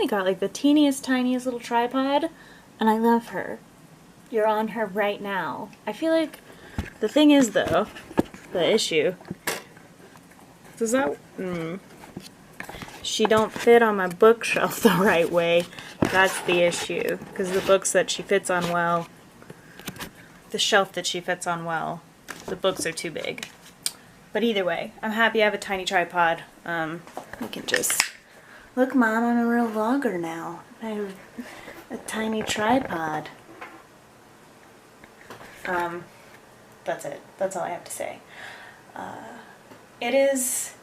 Tiny got like the teeniest, tiniest little tripod, and I love her. You're on her right now. I feel like the thing is, though, the issue, does that, she don't fit on my bookshelf the right way. That's the issue, because the books that she fits on well, the shelf that she fits on well, the books are too big. But either way, I'm happy I have a tiny tripod. We can just, look, Mom, I'm a real vlogger now. I have a tiny tripod. That's it. That's all I have to say. It is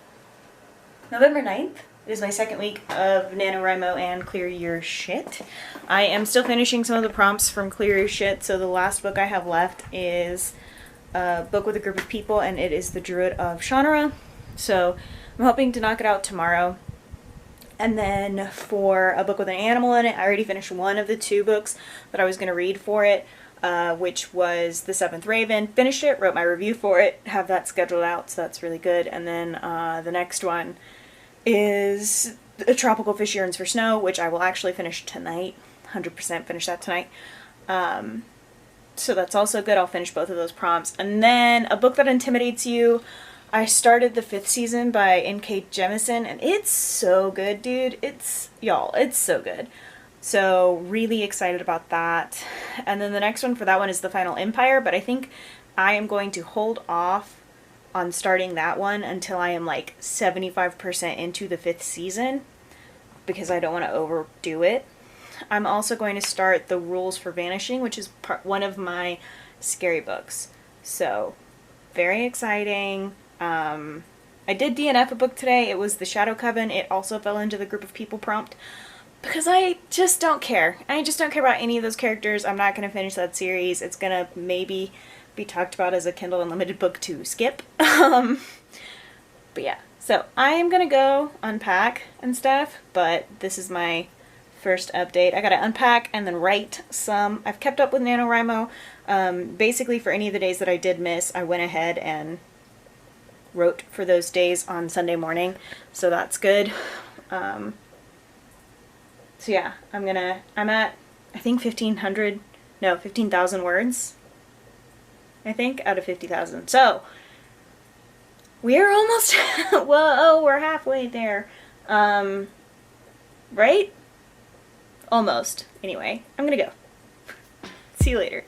November 9th. It is my second week of Nanowrimo and Clearurshit. I am still finishing some of the prompts from Clearurshit, so the last book I have left is a book with a group of people, and it is The Druid of Shannara. So I'm hoping to knock it out tomorrow. And then for a book with an animal in it, I already finished one of the 2 books that I was going to read for it, which was The Seventh Raven. Finished it, wrote my review for it, have that scheduled out, so that's really good. And then the next one is A Tropical Fish Yearns for Snow, which I will actually finish tonight. 100% finish that tonight. So that's also good. I'll finish both of those prompts. And then a book that intimidates you. I started the 5th season by N.K. Jemisin, and it's so good, dude. It's so good. So really excited about that. And then the next one for that one is The Final Empire, but I think I am going to hold off on starting that one until I am like 75% into the 5th season, because I don't want to overdo it. I'm also going to start The Rules for Vanishing, which is one of my scary books. So very exciting. I did DNF a book today. It was The Shadow Coven. It also fell into the group of people prompt because I just don't care. I just don't care about any of those characters. I'm not going to finish that series. It's going to maybe be talked about as a Kindle Unlimited book to skip. But yeah, so I am going to go unpack and stuff, but this is my first update. I got to unpack and then write some. I've kept up with NaNoWriMo. Basically for any of the days that I did miss, I went ahead and wrote for those days on Sunday morning, so that's good. So yeah, I'm at, I think 15,000 words, I think, out of 50,000. So we're almost, whoa, we're halfway there. Right? Almost. Anyway, I'm gonna go. See you later.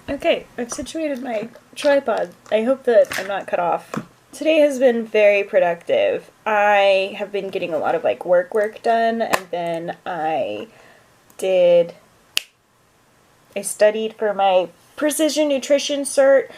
Okay, I've situated my tripod. I hope that I'm not cut off. Today has been very productive. I have been getting a lot of like work done, and then I studied for my precision nutrition cert.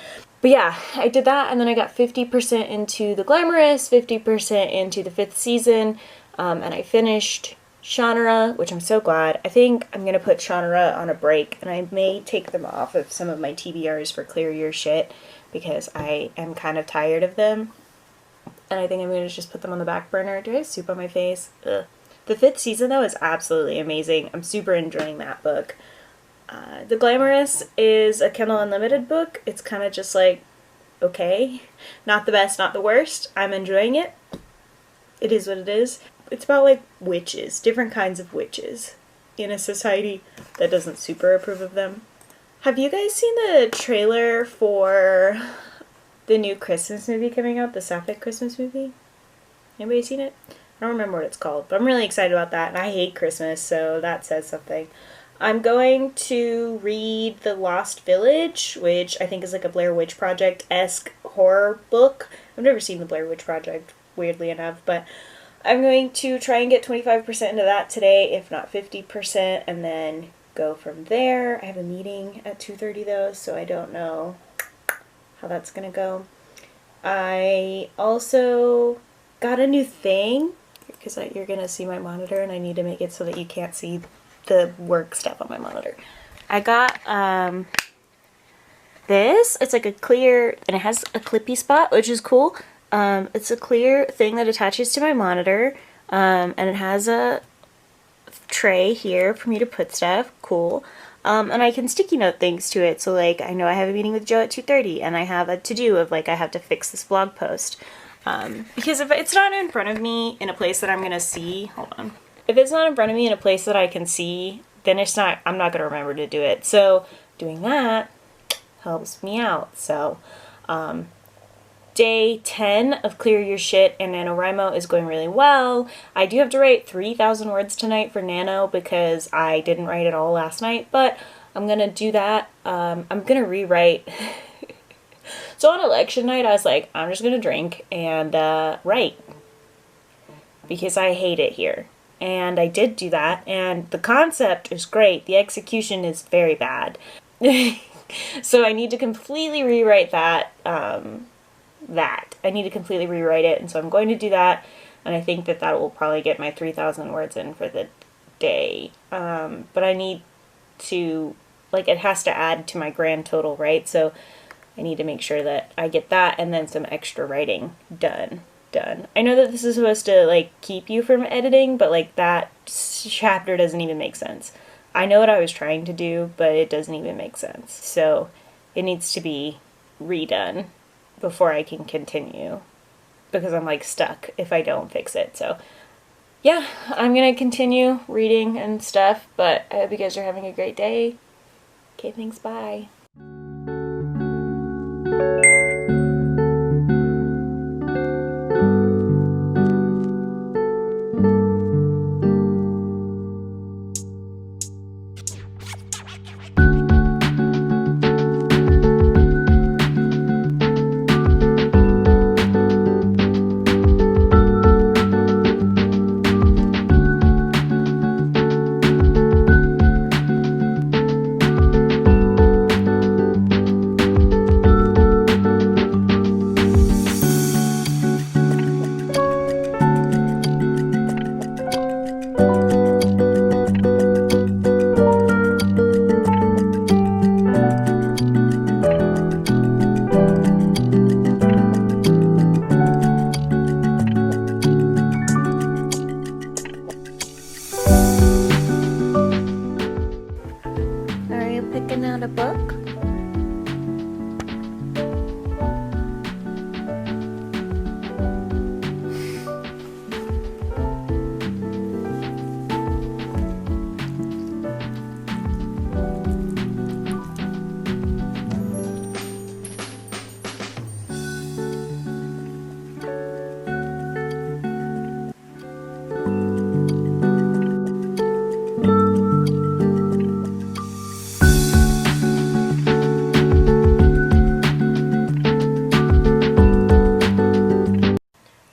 But yeah, I did that, and then I got 50% into the glamorous, 50% into the 5th season, and I finished Shannara, which I'm so glad. I think I'm going to put Shannara on a break, and I may take them off of some of my TBRs for Clearurshit, because I am kind of tired of them. And I think I'm going to just put them on the back burner. Do I have soup on my face? Ugh. The 5th season, though, is absolutely amazing. I'm super enjoying that book. The Glamorous is a Kindle Unlimited book. It's kind of just like, okay. Not the best, not the worst. I'm enjoying it. It is what it is. It's about, like, witches. Different kinds of witches in a society that doesn't super approve of them. Have you guys seen the trailer for the new Christmas movie coming out? The Sapphic Christmas movie? Anybody seen it? I don't remember what it's called, but I'm really excited about that, and I hate Christmas, so that says something. I'm going to read The Lost Village, which I think is like a Blair Witch Project-esque horror book. I've never seen the Blair Witch Project, weirdly enough, but I'm going to try and get 25% into that today, if not 50%, and then go from there. I have a meeting at 2:30 though, so I don't know how that's gonna go. I also got a new thing, because you're gonna see my monitor and I need to make it so that you can't see the work stuff on my monitor. I got this. It's like a clear, and it has a clippy spot, which is cool. It's a clear thing that attaches to my monitor, and it has a tray here for me to put stuff. Cool. And I can sticky note things to it, so like I know I have a meeting with Joe at 2:30 and I have a to-do of like I have to fix this blog post. Because if it's not in front of me in a place that I'm gonna see, hold on. If it's not in front of me in a place that I can see, then I'm not gonna remember to do it. So doing that helps me out. So day 10 of Clearurshit and Nanowrimo is going really well. I do have to write 3,000 words tonight for Nano because I didn't write it all last night, but I'm gonna do that. I'm gonna rewrite. So on election night, I was like, I'm just gonna drink and write because I hate it here. And I did do that, and the concept is great. The execution is very bad. So I need to completely rewrite that. I need to completely rewrite it, and so I'm going to do that, and I think that will probably get my 3,000 words in for the day. But I need to, like, it has to add to my grand total, right? So I need to make sure that I get that and then some extra writing done. I know that this is supposed to, like, keep you from editing, but, like, that chapter doesn't even make sense. I know what I was trying to do, but it doesn't even make sense. So it needs to be redone before I can continue, because I'm like stuck if I don't fix it. So yeah, I'm gonna continue reading and stuff, but I hope you guys are having a great day. Okay, thanks, bye. Are you picking out a book?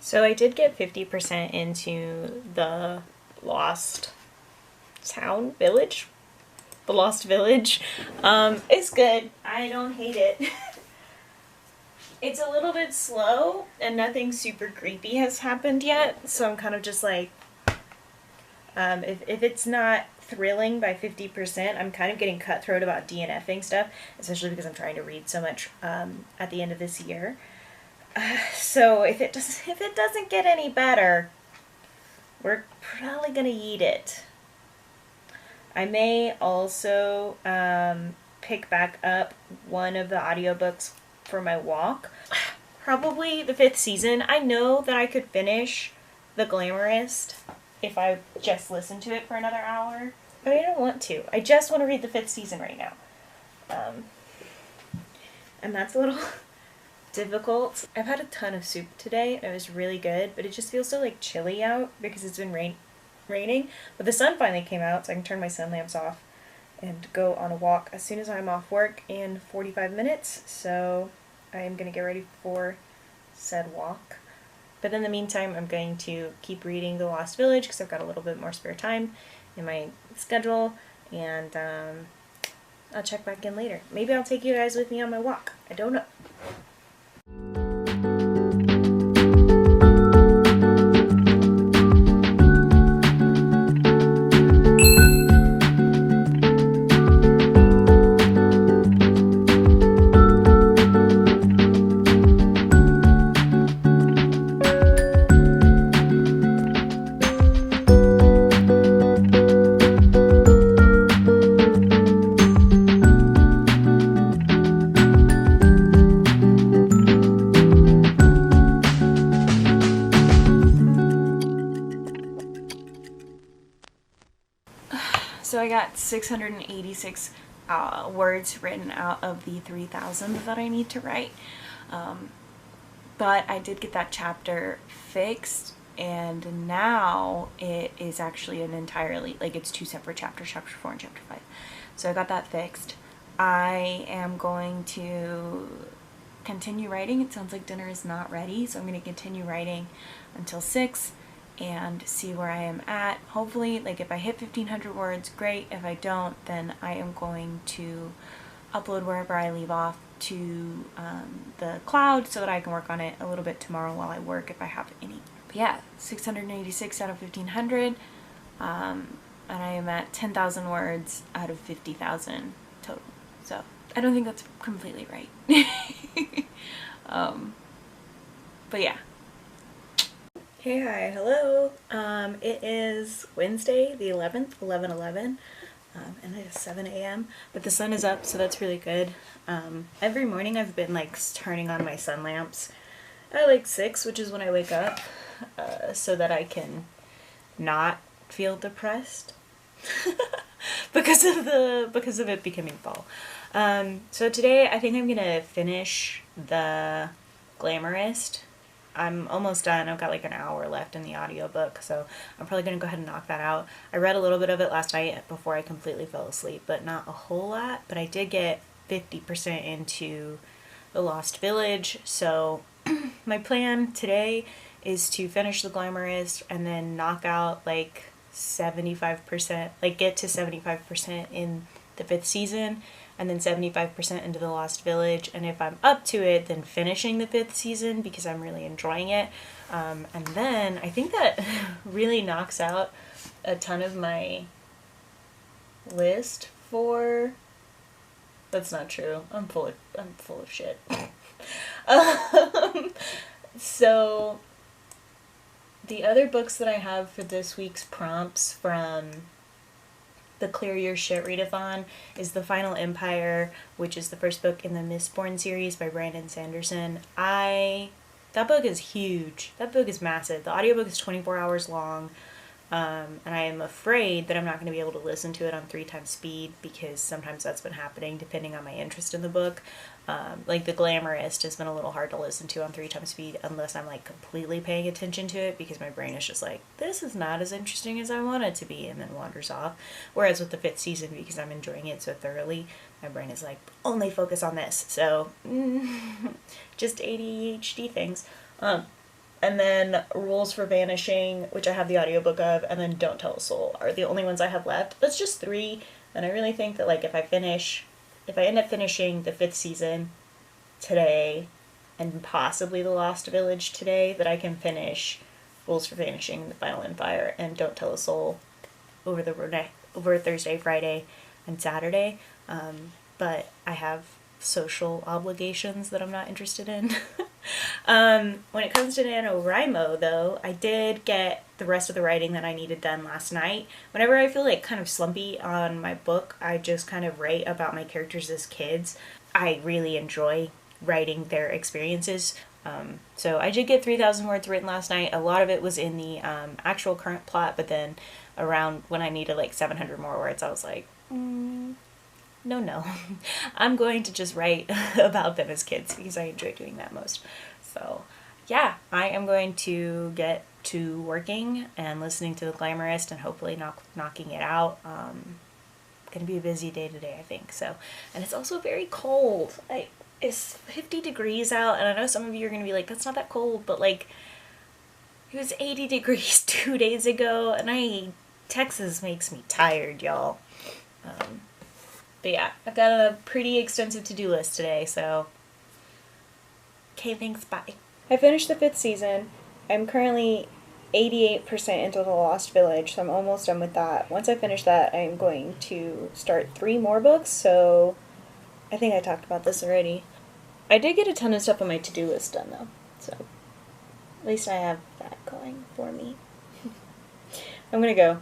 So I did get 50% into the Lost Town Village. The Lost Village. It's good. I don't hate it. It's a little bit slow and nothing super creepy has happened yet. So I'm kind of just like, if it's not thrilling by 50%, I'm kind of getting cutthroat about DNFing stuff, especially because I'm trying to read so much at the end of this year. So if it doesn't get any better, we're probably gonna eat it. I may also pick back up one of the audiobooks for my walk. Probably the 5th season. I know that I could finish The Glamourist if I just listened to it for another hour, but I don't want to. I just want to read the 5th season right now. And that's a little difficult. I've had a ton of soup today. It was really good, but it just feels so like chilly out because it's been raining. But the sun finally came out, so I can turn my sun lamps off. and go on a walk as soon as I'm off work in 45 minutes, so I am going to get ready for said walk. But in the meantime, I'm going to keep reading The Lost Village because I've got a little bit more spare time in my schedule, and I'll check back in later. Maybe I'll take you guys with me on my walk. I don't know. So I got 686 words written out of the 3,000 that I need to write. But I did get that chapter fixed, and now it is actually an entirely, like, it's two separate chapters, chapter 4 and chapter 5. So I got that fixed. I am going to continue writing. It sounds like dinner is not ready, so I'm going to continue writing until 6 and see where I am at. Hopefully, like, if I hit 1,500 words, great. If I don't, then I am going to upload wherever I leave off to the cloud so that I can work on it a little bit tomorrow while I work if I have any. But yeah, 686 out of 1,500, and I am at 10,000 words out of 50,000 total. So I don't think that's completely right. But yeah. Hey, hi, hello. It is Wednesday, the 11th, 11/11, and it is 7 a.m., but the sun is up, so that's really good. Every morning I've been, like, turning on my sun lamps at, like, 6, which is when I wake up, so that I can not feel depressed because of it becoming fall. So today I think I'm gonna finish the Glamourist. I'm almost done. I've got like an hour left in the audiobook, so I'm probably going to go ahead and knock that out. I read a little bit of it last night before I completely fell asleep, but not a whole lot. But I did get 50% into The Lost Village, so my plan today is to finish The Glamourist and then knock out like 75%, like get to 75% in the 5th season, and then 75% into The Lost Village, and if I'm up to it, then finishing the 5th season because I'm really enjoying it. And then I think that really knocks out a ton of my list for... That's not true. I'm full of shit. So the other books that I have for this week's prompts from the Clearurshit Readathon is The Final Empire, which is the first book in the Mistborn series by Brandon Sanderson. That book is huge. That book is massive. The audiobook is 24 hours long, and I am afraid that I'm not going to be able to listen to it on 3 times speed because sometimes that's been happening depending on my interest in the book. Like The Glamourist has been a little hard to listen to on 3 times speed unless I'm like completely paying attention to it because my brain is just like, this is not as interesting as I want it to be, and then wanders off. Whereas with the 5th season, because I'm enjoying it so thoroughly, my brain is like, only focus on this. So just ADHD things. And then Rules for Vanishing, which I have the audiobook of, and then Don't Tell a Soul are the only ones I have left. That's just 3, and I really think that like if I end up finishing the 5th season today and possibly The Lost Village today, that I can finish Rules for Vanishing, The Final Empire, and Don't Tell a Soul over Thursday, Friday, and Saturday. But I have social obligations that I'm not interested in. When it comes to Nanowrimo, though, I did get the rest of the writing that I needed done last night. Whenever I feel like kind of slumpy on my book, I just kind of write about my characters as kids. I really enjoy writing their experiences. So I did get 3,000 words written last night. A lot of it was in the actual current plot, but then around when I needed like 700 more words, I was like, no. I'm going to just write about them as kids because I enjoy doing that most. So yeah, I am going to get to working and listening to The Glamourist and hopefully knocking it out. gonna be a busy day today, I think. So, and it's also very cold. It's 50 degrees out, and I know some of you are gonna be like, that's not that cold, but like, it was 80 degrees 2 days ago, and Texas makes me tired, y'all. But yeah, I've got a pretty extensive to-do list today, so. Okay, thanks, bye. I finished the 5th season. I'm currently 88% into The Lost Village, so I'm almost done with that. Once I finish that, I'm going to start 3 more books, so I think I talked about this already. I did get a ton of stuff on my to-do list done, though, so at least I have that going for me. I'm gonna go,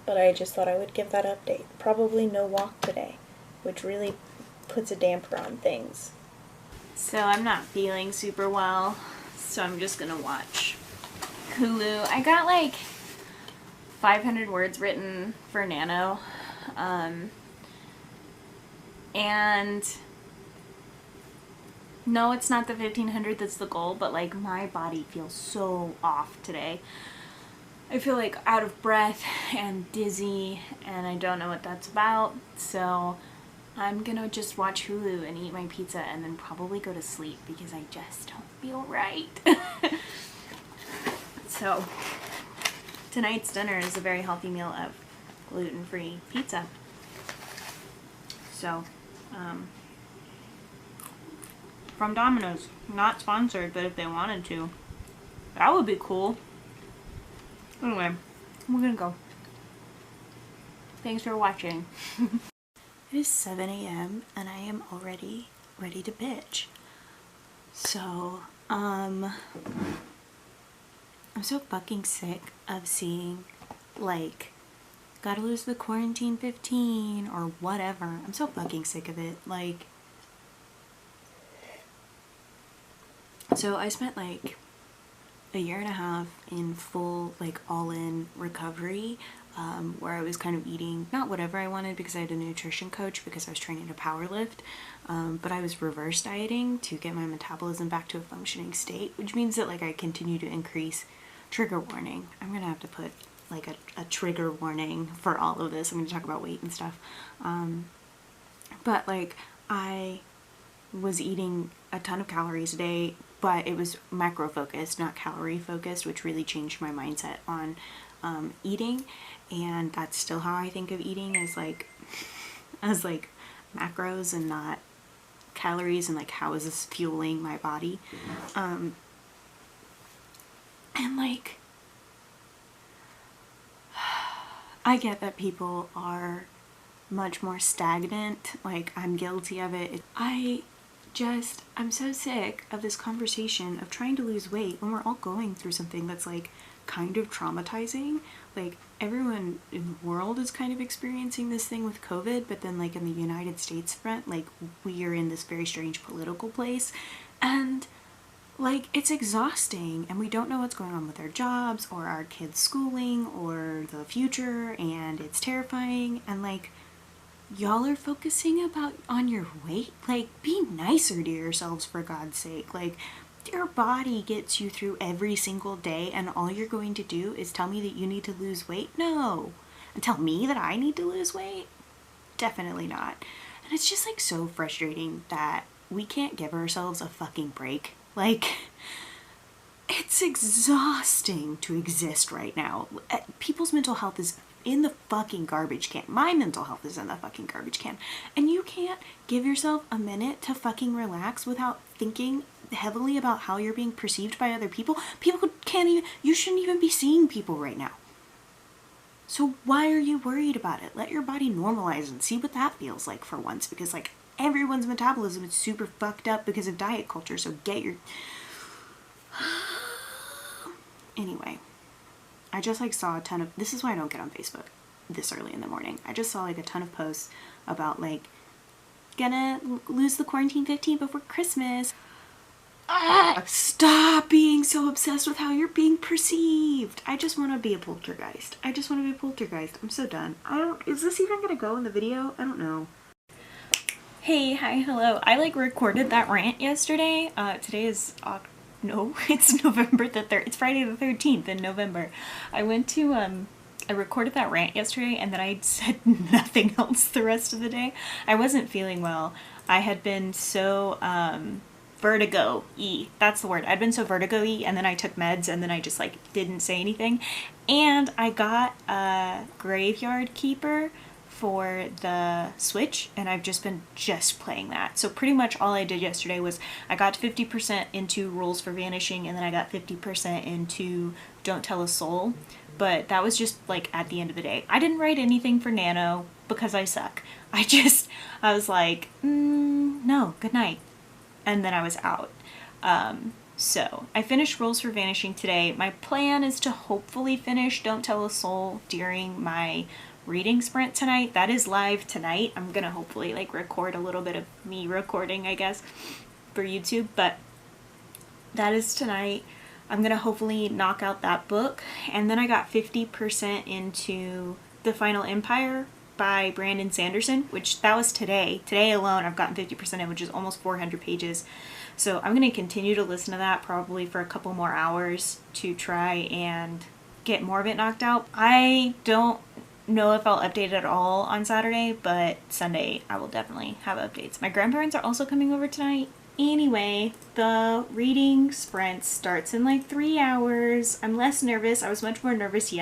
but I just thought I would give that update. Probably no walk today, which really puts a damper on things. So I'm not feeling super well, so I'm just gonna watch Hulu. I got like 500 words written for Nano, and no, it's not the 1500 that's the goal, but like my body feels so off today. I feel like out of breath and dizzy, and I don't know what that's about, so I'm gonna just watch Hulu and eat my pizza and then probably go to sleep because I just don't feel right. So tonight's dinner is a very healthy meal of gluten-free pizza. So, from Domino's. Not sponsored, but if they wanted to, that would be cool. Anyway, we're gonna go. Thanks for watching. It is 7 a.m. and I am already ready to bitch. So, I'm so fucking sick of seeing, like, gotta lose the quarantine 15 or whatever. I'm so fucking sick of it. Like, so I spent like a year and a half in full, like, all-in recovery, where I was kind of eating not whatever I wanted because I had a nutrition coach because I was training to power lift, but I was reverse dieting to get my metabolism back to a functioning state, which means that, like, I continue to increase. Trigger warning. I'm gonna have to put like a trigger warning for all of this. I'm gonna talk about weight and stuff, but like I was eating a ton of calories a day, but it was macro focused, not calorie focused, which really changed my mindset on eating. And that's still how I think of eating, as like macros and not calories, and like how is this fueling my body. And like, I get that people are much more stagnant, like I'm guilty of it. I'm so sick of this conversation of trying to lose weight when we're all going through something that's like kind of traumatizing. Like, everyone in the world is kind of experiencing this thing with COVID, but then like in the United States front, like we are in this very strange political place, and like it's exhausting, and we don't know what's going on with our jobs or our kids' schooling or the future, and it's terrifying. And like, y'all are focusing on your weight. Like, be nicer to yourselves, for God's sake. Like, your body gets you through every single day, and all you're going to do is tell me that you need to lose weight? No. And tell me that I need to lose weight? Definitely not. And it's just like so frustrating that we can't give ourselves a fucking break. Like, it's exhausting to exist right now. People's mental health is in the fucking garbage can. My mental health is in the fucking garbage can. And you can't give yourself a minute to fucking relax without thinking heavily about how you're being perceived by other people. You shouldn't even be seeing people right now. So why are you worried about it? Let your body normalize and see what that feels like for once, because like everyone's metabolism is super fucked up because of diet culture, so get your... Anyway, I just like saw a ton of... This is why I don't get on Facebook this early in the morning. I just saw like a ton of posts about like, gonna lose the quarantine 15 before Christmas. Stop being so obsessed with how you're being perceived. I just want to be a poltergeist. I'm so done. Is this even gonna go in the video? I don't know. Hey, hi, hello. I like recorded that rant yesterday. Today is it's November the 3rd. It's Friday the 13th in November. I went to I recorded that rant yesterday and then I said nothing else the rest of the day. I wasn't feeling well. I had been so vertigo-y. That's the word. I'd been so vertigo-y, and then I took meds, and then I just like didn't say anything. And I got a Graveyard Keeper for the Switch, and I've just been playing that. So pretty much all I did yesterday was I got 50% into Rules for Vanishing, and then I got 50% into Don't Tell a Soul. But that was just like at the end of the day. I didn't write anything for Nano because I suck. I was like, no, good night. And then I was out. So I finished Rules for Vanishing today. My plan is to hopefully finish Don't Tell a Soul during my reading sprint tonight. That is live tonight. I'm gonna hopefully like record a little bit of me recording, I guess, for YouTube, but that is tonight. I'm gonna hopefully knock out that book. And then I got 50% into The Final Empire by Brandon Sanderson, which that was today. Today alone I've gotten 50% in, which is almost 400 pages. So I'm going to continue to listen to that probably for a couple more hours to try and get more of it knocked out. I don't know if I'll update at all on Saturday, but Sunday I will definitely have updates. My grandparents are also coming over tonight. Anyway, the reading sprint starts in like 3 hours. I'm less nervous. I was much more nervous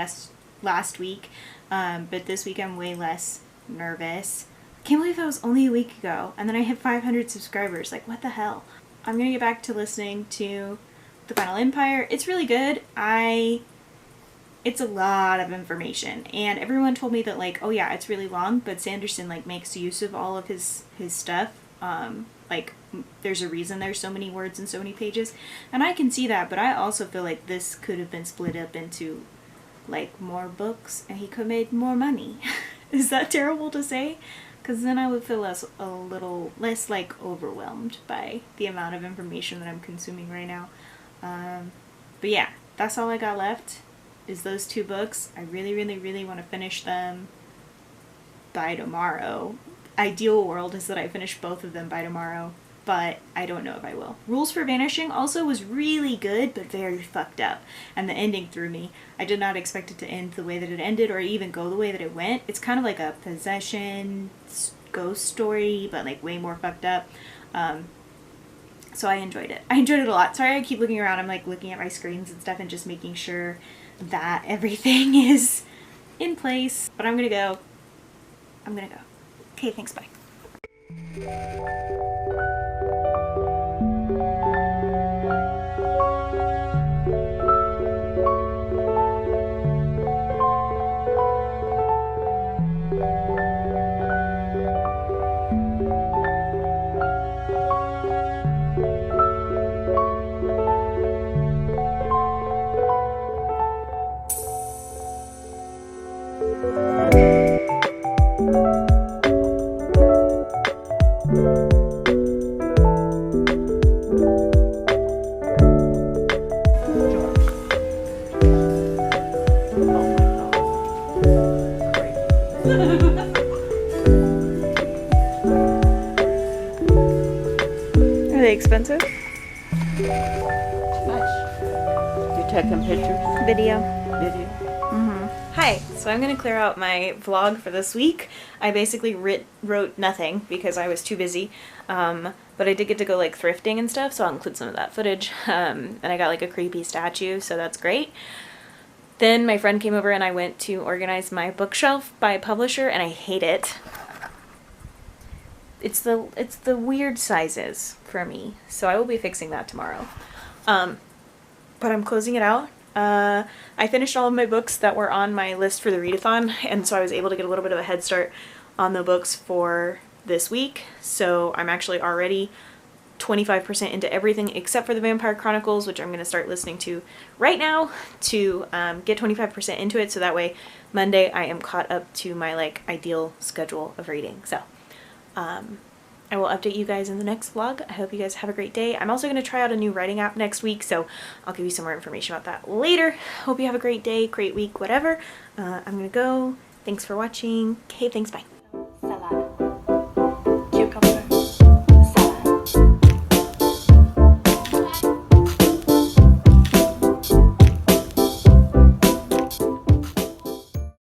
last week. But this week I'm way less nervous. Can't believe that was only a week ago. And then I hit 500 subscribers. Like, what the hell? I'm gonna get back to listening to The Final Empire. It's really good. It's a lot of information. And everyone told me that, like, oh yeah, it's really long, but Sanderson, like, makes use of all of his stuff. Like, there's a reason there's so many words and so many pages. And I can see that, but I also feel like this could have been split up into like more books and he could have made more money. Is that terrible to say? Because then I would feel a little less like overwhelmed by the amount of information that I'm consuming right now. But yeah, that's all I got left is those 2 books. I really, really, really want to finish them by tomorrow. Ideal world is that I finish both of them by tomorrow, but I don't know if I will. Rules for Vanishing also was really good, but very fucked up. And the ending threw me. I did not expect it to end the way that it ended or even go the way that it went. It's kind of like a possession ghost story, but like way more fucked up. So I enjoyed it. I enjoyed it a lot. Sorry I keep looking around. I'm like looking at my screens and stuff and just making sure that everything is in place. But I'm gonna go. Okay, thanks, bye. Are they expensive? Much. You taking pictures? Video. Video? Hi, so I'm going to clear out my vlog for this week. I basically wrote nothing because I was too busy, but I did get to go like thrifting and stuff, so I'll include some of that footage, and I got like a creepy statue, so that's great. Then my friend came over and I went to organize my bookshelf by publisher, and I hate it. It's the weird sizes for me, so I will be fixing that tomorrow. But I'm closing it out. I finished all of my books that were on my list for the readathon, and so I was able to get a little bit of a head start on the books for this week. So I'm actually already 25% into everything except for the Vampire Chronicles, which I'm going to start listening to right now to get 25% into it, so that way Monday I am caught up to my like ideal schedule of reading. So I will update you guys in the next vlog. I hope you guys have a great day. I'm also going to try out a new writing app next week, so I'll give you some more information about that later. Hope you have a great day, great week, whatever. I'm going to go. Thanks for watching. Okay, thanks, bye.